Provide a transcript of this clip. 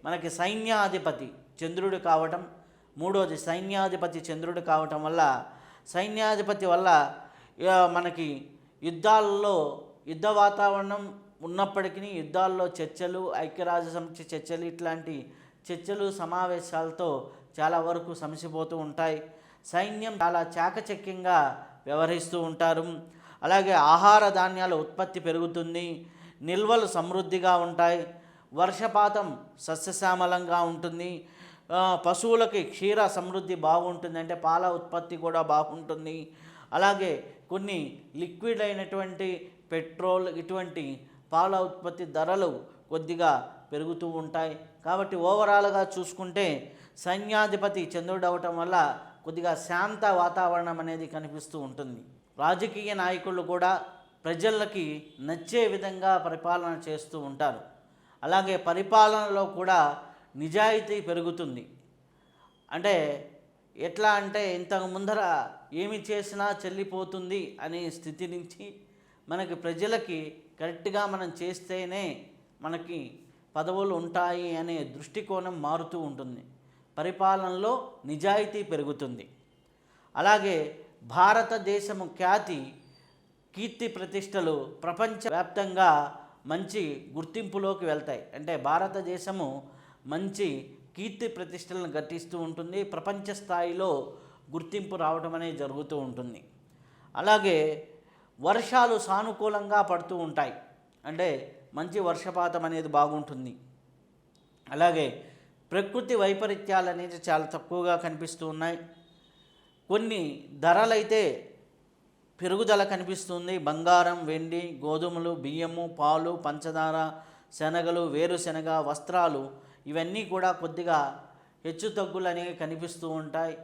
మనకి సైన్యాధిపతి చంద్రుడు కావటం, మూడోది సైన్యాధిపతి చంద్రుడు కావటం వల్ల, సైన్యాధిపతి వల్ల మనకి యుద్ధాల్లో యుద్ధ వాతావరణం ఉన్నప్పటికీ యుద్ధాల్లో చర్చలు, ఐక్యరాజ్యసమితి చర్చలు, ఇట్లాంటి చర్చలు సమావేశాలతో చాలా వరకు సమసిపోతూ ఉంటాయి. సైన్యం చాలా చాకచక్యంగా వ్యవహరిస్తూ ఉంటారు. అలాగే ఆహార ధాన్యాల ఉత్పత్తి పెరుగుతుంది, నిల్వలు సమృద్ధిగా ఉంటాయి, వర్షపాతం సస్యశ్యామలంగా ఉంటుంది, పశువులకి క్షీర సమృద్ధి బాగుంటుంది, అంటే పాల ఉత్పత్తి కూడా బాగుంటుంది. అలాగే కొన్ని లిక్విడ్ అయినటువంటి పెట్రోల్, ఇటువంటి పాల ఉత్పత్తి ధరలు కొద్దిగా పెరుగుతూ ఉంటాయి. కాబట్టి ఓవరాల్గా చూసుకుంటే సైన్యాధిపతి చంద్రుడు అవటం వల్ల కొద్దిగా శాంత వాతావరణం అనేది కనిపిస్తూ ఉంటుంది. రాజకీయ నాయకులు కూడా ప్రజలకి నచ్చే విధంగా పరిపాలన చేస్తూ ఉంటారు. అలాగే పరిపాలనలో కూడా నిజాయితీ పెరుగుతుంది. అంటే ఎట్లా అంటే ఇంతకు ముందర ఏమి చేసినా చెల్లిపోతుంది అనే స్థితి నుంచి మనకి ప్రజలకి కరెక్ట్గా మనం చేస్తేనే మనకి పదవులు ఉంటాయి అనే దృష్టికోణం మారుతూ ఉంటుంది. పరిపాలనలో నిజాయితీ పెరుగుతుంది. అలాగే భారతదేశము కీర్తి ప్రతిష్టలు ప్రపంచవ్యాప్తంగా మంచి గుర్తింపులోకి వెళ్తాయి. అంటే భారతదేశము మంచి కీర్తి ప్రతిష్టలను గట్టిస్తూ ఉంటుంది, ప్రపంచ స్థాయిలో గుర్తింపు రావడం అనేది జరుగుతూ ఉంటుంది. అలాగే వర్షాలు సానుకూలంగా పడుతూ ఉంటాయి, అంటే మంచి వర్షపాతం అనేది బాగుంటుంది. అలాగే ప్రకృతి వైపరీత్యాలు అనేది చాలా తక్కువగా కనిపిస్తూ ఉన్నాయి. కొన్ని ధరలైతే పెరుగుదల కనిపిస్తుంది. బంగారం, వెండి, గోధుమలు, బియ్యము, పాలు, పంచదార, శనగలు, వేరుశనగ, వస్త్రాలు, ఇవన్నీ కూడా కొద్దిగా హెచ్చు తగ్గులు అనేవి కనిపిస్తూ ఉంటాయి.